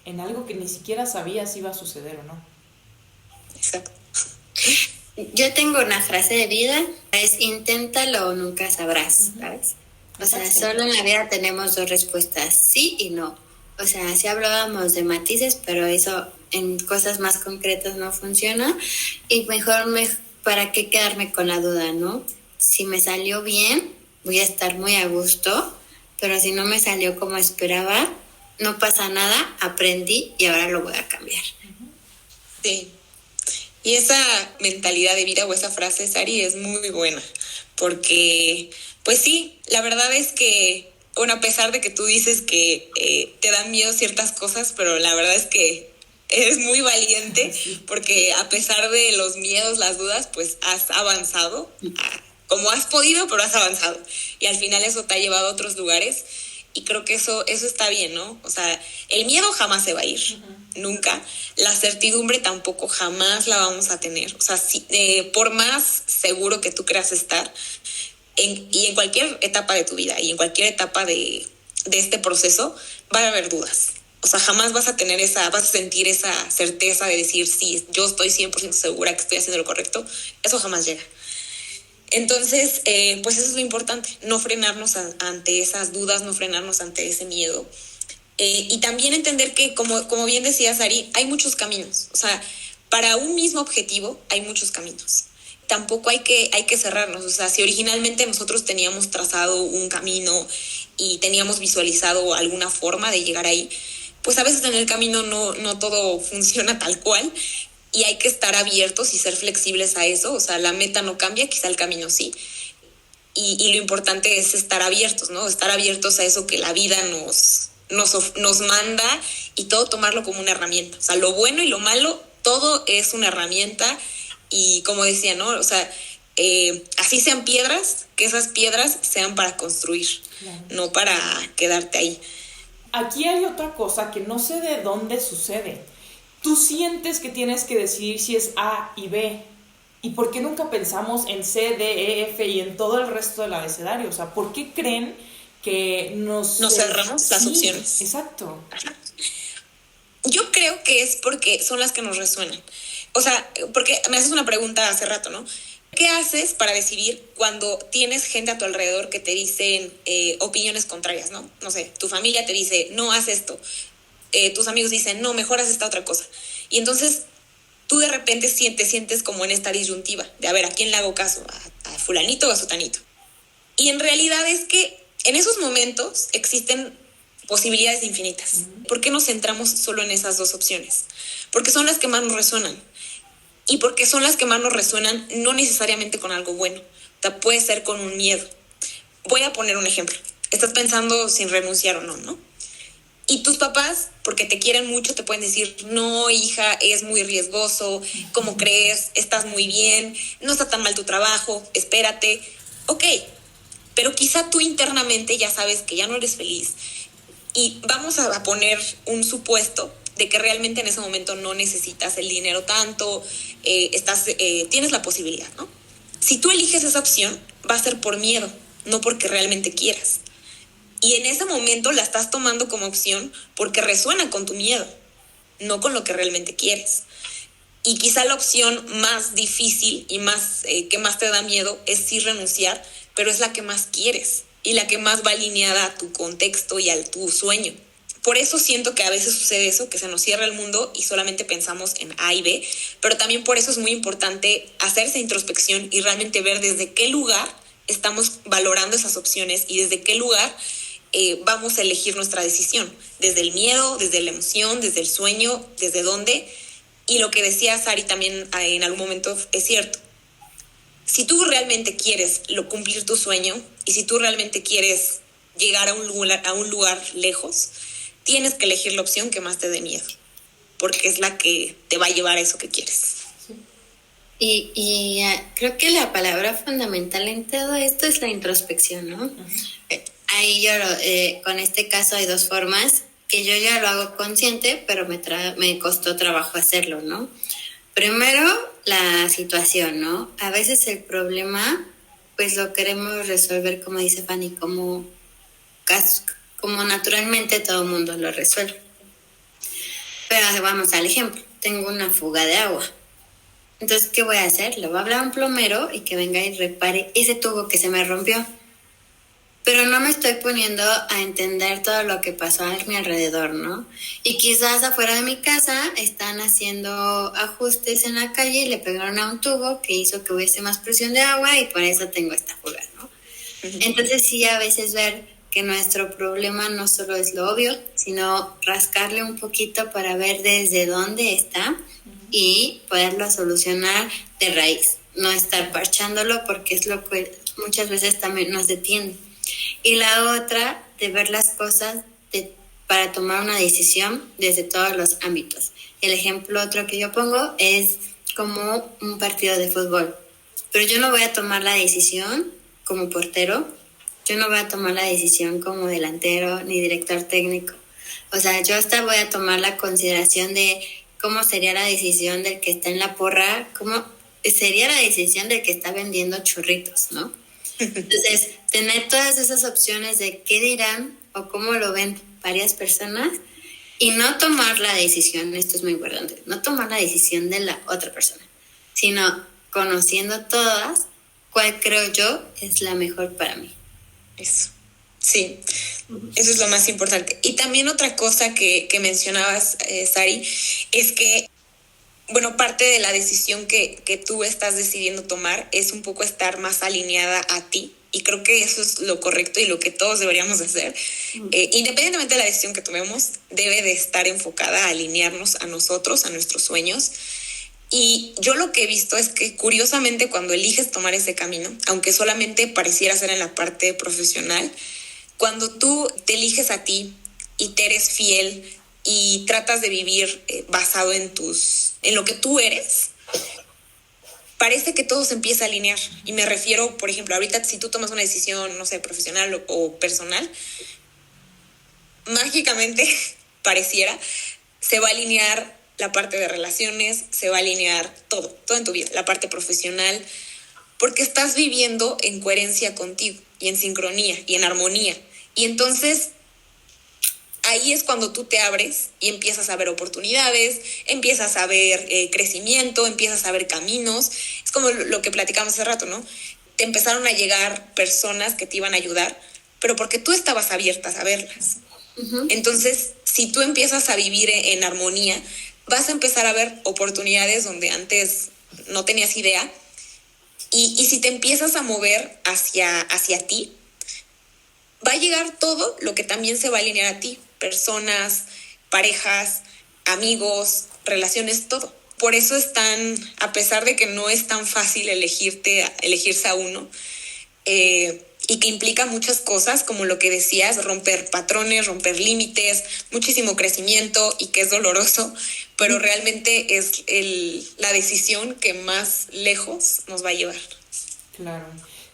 en algo que ni siquiera sabías si iba a suceder o no?
Exacto.
Yo tengo una frase de vida, es inténtalo o nunca sabrás, ¿sabes? O sea,
Exacto.
solo en la vida tenemos dos respuestas, sí y no. O sea, sí hablábamos de matices, pero eso en cosas más concretas no funciona. Y mejor para qué quedarme con la duda, ¿no? Si me salió bien, voy a estar muy a gusto, pero si no me salió como esperaba, no pasa nada, aprendí y ahora lo voy a cambiar.
Sí. Y esa mentalidad de vida o esa frase, Sari, es muy buena, porque, pues sí, la verdad es que, bueno, a pesar de que tú dices que te dan miedo ciertas cosas, pero la verdad es que eres muy valiente, porque a pesar de los miedos, las dudas, pues has avanzado, como has podido, pero has avanzado. Y al final eso te ha llevado a otros lugares. Y creo que eso está bien, ¿no? O sea, el miedo jamás se va a ir, nunca. La certidumbre tampoco jamás la vamos a tener. O sea, por más seguro que tú creas estar, y en cualquier etapa de tu vida y en cualquier etapa de este proceso, van a haber dudas. O sea, jamás vas a sentir esa certeza de decir, sí, yo estoy 100% segura que estoy haciendo lo correcto. Eso jamás llega. Entonces, pues eso es lo importante, no frenarnos ante esas dudas, no frenarnos ante ese miedo. Y también entender que, como bien decía Sari, hay muchos caminos. O sea, para un mismo objetivo hay muchos caminos. Tampoco hay que cerrarnos. O sea, si originalmente nosotros teníamos trazado un camino y teníamos visualizado alguna forma de llegar ahí, pues a veces en el camino no todo funciona tal cual. Y hay que estar abiertos y ser flexibles a eso. O sea, la meta no cambia, quizá el camino sí. Y lo importante es estar abiertos, ¿no? Estar abiertos a eso que la vida nos manda y todo tomarlo como una herramienta. O sea, lo bueno y lo malo, todo es una herramienta. Y como decía, ¿no? O sea, así sean piedras, que esas piedras sean para construir, claro, no para quedarte ahí.
Aquí hay otra cosa que no sé de dónde sucede. Tú sientes que tienes que decidir si es A y B. ¿Y por qué nunca pensamos en C, D, E, F y en todo el resto del abecedario? O sea, ¿por qué creen que nos
cerramos las opciones?
Exacto.
Yo creo que es porque son las que nos resuenan. O sea, porque me haces una pregunta hace rato, ¿no? ¿Qué haces para decidir cuando tienes gente a tu alrededor que te dicen opiniones contrarias, ¿no? No sé, tu familia te dice, no, haz esto. Tus amigos dicen, no, mejor haz esta otra cosa. Y entonces tú de repente te sientes como en esta disyuntiva de, a ver, ¿a quién le hago caso? ¿A fulanito o a sutanito? Y en realidad es que en esos momentos existen posibilidades infinitas. ¿Por qué nos centramos solo en esas dos opciones? Porque son las que más nos resuenan. Y porque son las que más nos resuenan no necesariamente con algo bueno. O sea, puede ser con un miedo. Voy a poner un ejemplo. Estás pensando sin renunciar o no, ¿no? Y tus papás, porque te quieren mucho, te pueden decir, no, hija, es muy riesgoso, ¿cómo crees? Estás muy bien, no está tan mal tu trabajo, espérate. Ok, pero quizá tú internamente ya sabes que ya no eres feliz. Y vamos a poner un supuesto de que realmente en ese momento no necesitas el dinero tanto, tienes la posibilidad, ¿no? Si tú eliges esa opción, va a ser por miedo, no porque realmente quieras. Y en ese momento la estás tomando como opción porque resuena con tu miedo, no con lo que realmente quieres. Y quizá la opción más difícil y que más te da miedo es sí renunciar, pero es la que más quieres y la que más va alineada a tu contexto y a tu sueño. Por eso siento que a veces sucede eso, que se nos cierra el mundo y solamente pensamos en A y B, pero también por eso es muy importante hacerse introspección y realmente ver desde qué lugar estamos valorando esas opciones y desde qué lugar vamos a elegir nuestra decisión, desde el miedo, desde la emoción, desde el sueño, desde dónde. Y lo que decía Sari también en algún momento es cierto. Si tú realmente quieres cumplir tu sueño y si tú realmente quieres llegar a un lugar lejos, tienes que elegir la opción que más te dé miedo, porque es la que te va a llevar a eso que quieres.
Sí.
Creo que la palabra fundamental en todo esto es la introspección, ¿no? Ahí yo, con este caso hay dos formas, que yo ya lo hago consciente, pero me costó trabajo hacerlo, ¿no? Primero, la situación, ¿no? A veces el problema, pues lo queremos resolver, como dice Fanny, como naturalmente todo el mundo lo resuelve. Pero vamos al ejemplo, tengo una fuga de agua. Entonces, ¿qué voy a hacer? Le voy a hablar a un plomero y que venga y repare ese tubo que se me rompió. Pero no me estoy poniendo a entender todo lo que pasó a mi alrededor, ¿no? Y quizás afuera de mi casa están haciendo ajustes en la calle y le pegaron a un tubo que hizo que hubiese más presión de agua y por eso tengo esta fuga, ¿no? Entonces sí, a veces ver que nuestro problema no solo es lo obvio, sino rascarle un poquito para ver desde dónde está y poderlo solucionar de raíz, no estar parchándolo porque es lo que muchas veces también nos detiene. Y la otra, de ver las cosas para tomar una decisión desde todos los ámbitos. El ejemplo otro que yo pongo es como un partido de fútbol. Pero yo no voy a tomar la decisión como portero, yo no voy a tomar la decisión como delantero ni director técnico. O sea, yo hasta voy a tomar la consideración de cómo sería la decisión del que está en la porra, cómo sería la decisión del que está vendiendo churritos, ¿no? Entonces, tener todas esas opciones de qué dirán o cómo lo ven varias personas y no tomar la decisión, esto es muy importante, no tomar la decisión de la otra persona, sino conociendo todas, cuál creo yo es la mejor para mí.
Eso, sí, eso es lo más importante. Y también otra cosa que mencionabas, Sari, es que, bueno, parte de la decisión que tú estás decidiendo tomar es un poco estar más alineada a ti. Y creo que eso es lo correcto y lo que todos deberíamos hacer. Independientemente de la decisión que tomemos, debe de estar enfocada a alinearnos a nosotros, a nuestros sueños. Y yo lo que he visto es que curiosamente cuando eliges tomar ese camino, aunque solamente pareciera ser en la parte profesional, cuando tú te eliges a ti y te eres fiel y tratas de vivir basado en lo que tú eres, parece que todo se empieza a alinear. Y me refiero, por ejemplo, ahorita si tú tomas una decisión, no sé, profesional o personal, mágicamente pareciera, se va a alinear la parte de relaciones, se va a alinear todo en tu vida, la parte profesional, porque estás viviendo en coherencia contigo y en sincronía y en armonía. Y entonces ahí es cuando tú te abres y empiezas a ver oportunidades, empiezas a ver crecimiento, empiezas a ver caminos. Es como lo que platicamos hace rato, ¿no? Te empezaron a llegar personas que te iban a ayudar, pero porque tú estabas abierta a verlas. Entonces, si tú empiezas a vivir en armonía, vas a empezar a ver oportunidades donde antes no tenías idea. Y si te empiezas a mover hacia ti, va a llegar todo lo que también se va a alinear a ti. Personas, parejas, amigos, relaciones, todo. Por eso a pesar de que no es tan fácil elegirse a uno, y que implica muchas cosas, como lo que decías, romper patrones, romper límites, muchísimo crecimiento y que es doloroso, pero realmente es la decisión que más lejos nos va a llevar.
Claro.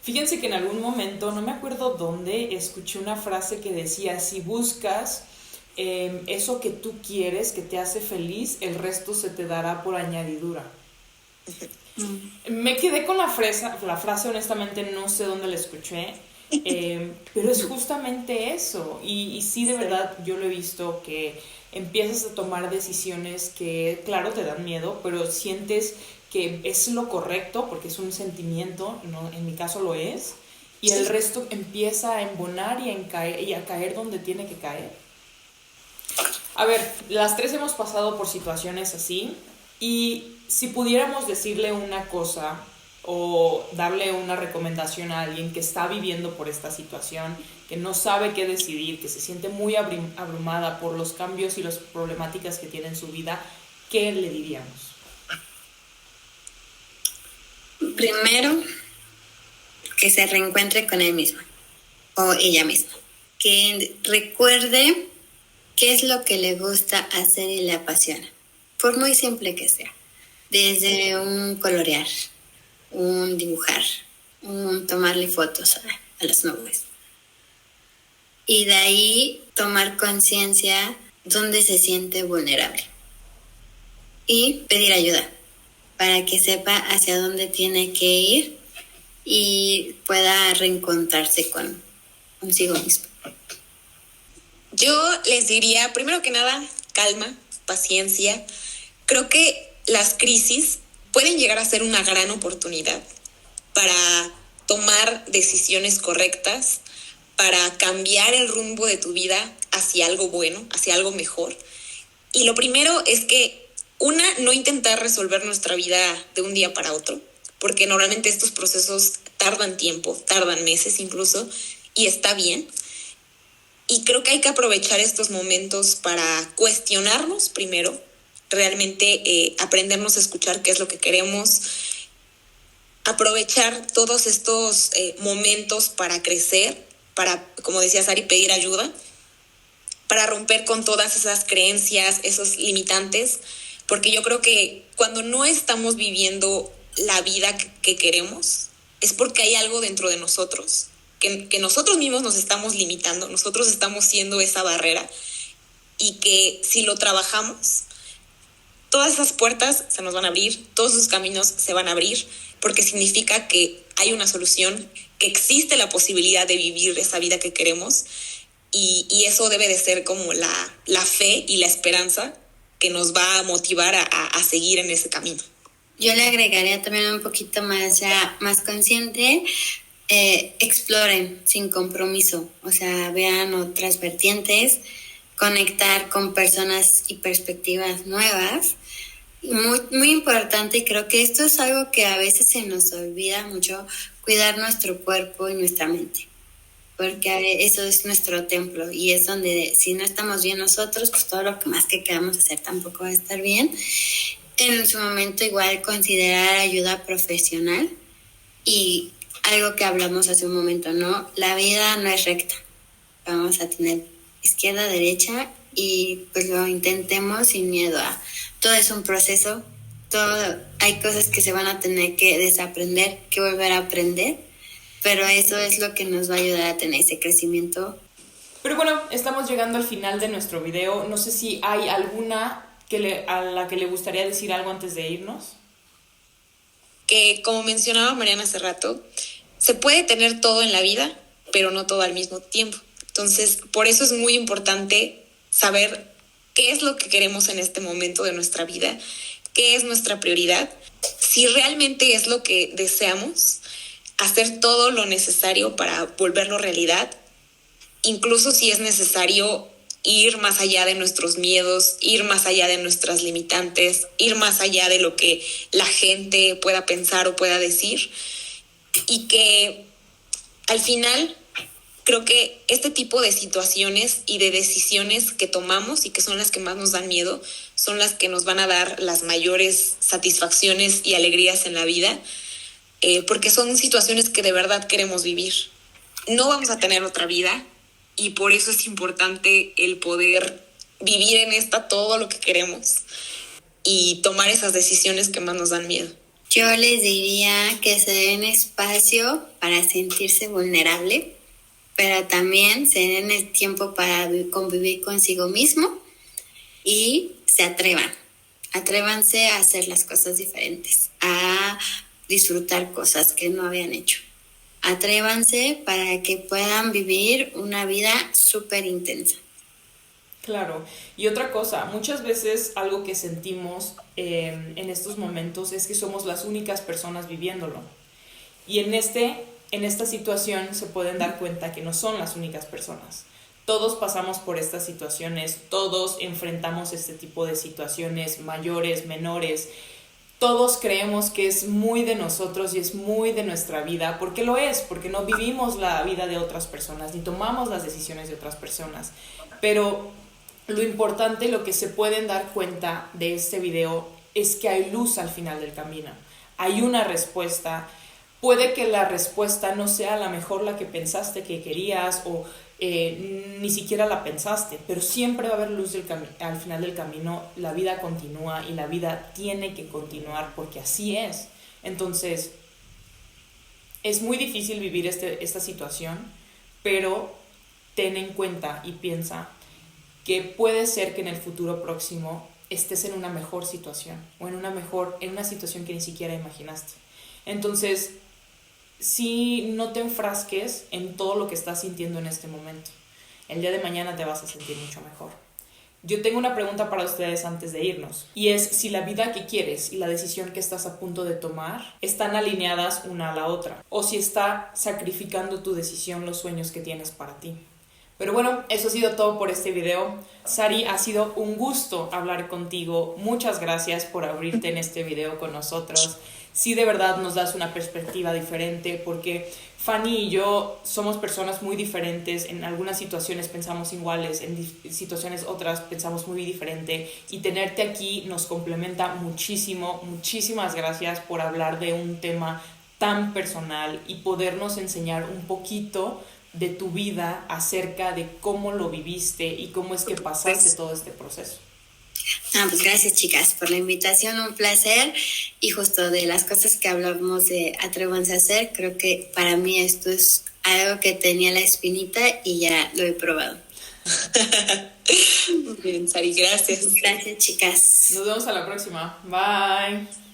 Fíjense que en algún momento, no me acuerdo dónde, escuché una frase que decía, si buscas eso que tú quieres, que te hace feliz, el resto se te dará por añadidura. Me quedé con la frase, honestamente no sé dónde la escuché, pero es justamente eso. Y sí, de verdad, yo lo he visto que empiezas a tomar decisiones que, claro, te dan miedo, pero sientes que es lo correcto, porque es un sentimiento, ¿no? En mi caso lo es, y el resto empieza a embonar y a caer donde tiene que caer. A ver, las tres hemos pasado por situaciones así, y si pudiéramos decirle una cosa o darle una recomendación a alguien que está viviendo por esta situación, que no sabe qué decidir, que se siente muy abrumada por los cambios y las problemáticas que tiene en su vida, ¿qué le diríamos?
Primero, que se reencuentre con él mismo o ella misma. Que recuerde qué es lo que le gusta hacer y le apasiona, por muy simple que sea. desde un colorear, un dibujar, un tomarle fotos a las nubes. Y de ahí tomar conciencia dónde se siente vulnerable y pedir ayuda para que sepa hacia dónde tiene que ir y pueda reencontrarse consigo mismo.
Yo les diría, primero que nada, calma, paciencia. Creo que las crisis pueden llegar a ser una gran oportunidad para tomar decisiones correctas, para cambiar el rumbo de tu vida hacia algo bueno, hacia algo mejor. Y lo primero es que, no intentar resolver nuestra vida de un día para otro, porque normalmente estos procesos tardan tiempo, tardan meses incluso, y está bien. Y creo que hay que aprovechar estos momentos para cuestionarnos primero, realmente aprendernos a escuchar qué es lo que queremos, aprovechar todos estos momentos para crecer, para, como decía Sari, pedir ayuda, para romper con todas esas creencias, esos limitantes, porque yo creo que cuando no estamos viviendo la vida que queremos, es porque hay algo dentro de nosotros, que nosotros mismos nos estamos limitando, nosotros estamos siendo esa barrera, y que si lo trabajamos, todas esas puertas se nos van a abrir, todos esos caminos se van a abrir, porque significa que hay una solución, que existe la posibilidad de vivir esa vida que queremos, y eso debe de ser como la fe y la esperanza que nos va a motivar a seguir en ese camino.
Yo le agregaría también un poquito más, ya más consciente, exploren sin compromiso, o sea, vean otras vertientes, conectar con personas y perspectivas nuevas. Muy, muy importante, y creo que esto es algo que a veces se nos olvida mucho, cuidar nuestro cuerpo y nuestra mente, porque eso es nuestro templo y es donde si no estamos bien nosotros, pues todo lo que más que queramos hacer tampoco va a estar bien. En su momento igual considerar ayuda profesional y algo que hablamos hace un momento, ¿no? La vida no es recta, vamos a tener izquierda, derecha y pues lo intentemos sin miedo a... Todo es un proceso, hay cosas que se van a tener que desaprender, que volver a aprender, pero eso es lo que nos va a ayudar a tener ese crecimiento.
Pero bueno, estamos llegando al final de nuestro video. No sé si hay alguna a la que le gustaría decir algo antes de irnos.
Que como mencionaba Mariana hace rato, se puede tener todo en la vida, pero no todo al mismo tiempo. Entonces, por eso es muy importante saber qué es lo que queremos en este momento de nuestra vida, qué es nuestra prioridad, si realmente es lo que deseamos, hacer todo lo necesario para volverlo realidad, incluso si es necesario ir más allá de nuestros miedos, ir más allá de nuestras limitantes, ir más allá de lo que la gente pueda pensar o pueda decir, y que al final creo que este tipo de situaciones y de decisiones que tomamos y que son las que más nos dan miedo, son las que nos van a dar las mayores satisfacciones y alegrías en la vida, porque son situaciones que de verdad queremos vivir. No vamos a tener otra vida y por eso es importante el poder vivir en esta todo lo que queremos y tomar esas decisiones que más nos dan miedo.
Yo les diría que se den espacio para sentirse vulnerable, pero también se den el tiempo para convivir consigo mismo y se atrévanse a hacer las cosas diferentes, a disfrutar cosas que no habían hecho. Atrévanse para que puedan vivir una vida súper intensa.
Claro, y otra cosa, muchas veces algo que sentimos en estos momentos es que somos las únicas personas viviéndolo. Y en esta situación se pueden dar cuenta que no son las únicas personas. Todos pasamos por estas situaciones, todos enfrentamos este tipo de situaciones mayores, menores. Todos creemos que es muy de nosotros y es muy de nuestra vida, porque lo es, porque no vivimos la vida de otras personas, ni tomamos las decisiones de otras personas. Pero lo importante, lo que se pueden dar cuenta de este video, es que hay luz al final del camino. Hay una respuesta. Puede que la respuesta no sea la mejor, la que pensaste que querías, o ni siquiera la pensaste, pero siempre va a haber luz al final del camino. La vida continúa y la vida tiene que continuar porque así es. Entonces, es muy difícil vivir esta situación, pero ten en cuenta y piensa que puede ser que en el futuro próximo estés en una mejor situación o en una situación que ni siquiera imaginaste. Entonces, sí, no te enfrasques en todo lo que estás sintiendo en este momento. El día de mañana te vas a sentir mucho mejor. Yo tengo una pregunta para ustedes antes de irnos, y es si la vida que quieres y la decisión que estás a punto de tomar están alineadas una a la otra, o si está sacrificando tu decisión los sueños que tienes para ti. Pero bueno, eso ha sido todo por este video. Sari, ha sido un gusto hablar contigo. Muchas gracias por abrirte en este video con nosotros. Sí, de verdad nos das una perspectiva diferente, porque Fanny y yo somos personas muy diferentes. En algunas situaciones pensamos iguales, en situaciones otras pensamos muy diferente, y tenerte aquí nos complementa muchísimo. Muchísimas gracias por hablar de un tema tan personal y podernos enseñar un poquito de tu vida acerca de cómo lo viviste y cómo es que pasaste todo este proceso.
Pues gracias, chicas, por la invitación, un placer. Y justo de las cosas que hablamos de Atrévanse a hacer, creo que para mí esto es algo que tenía la espinita y ya lo he probado.
Bien, Sari, gracias.
Gracias, chicas.
Nos vemos a la próxima. Bye.